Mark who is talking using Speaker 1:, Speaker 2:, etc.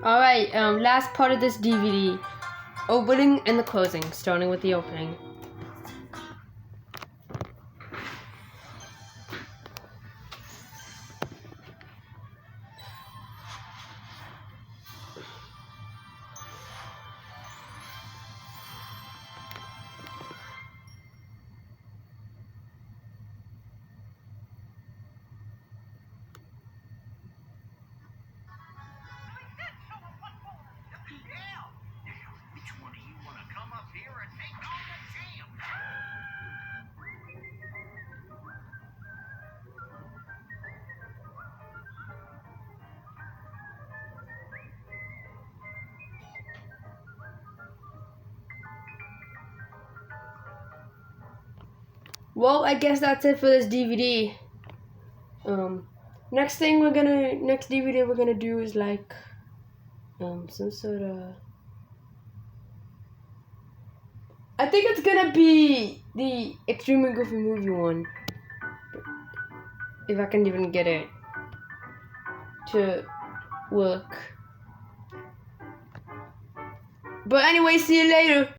Speaker 1: Alright, last part of this DVD. Opening and the closing, starting with the opening. Well, I guess that's it for this DVD. Next DVD we're gonna do is like, some sort of. I think it's gonna be the Extremely Goofy Movie one. If I can even get it to work. But anyway, see you later.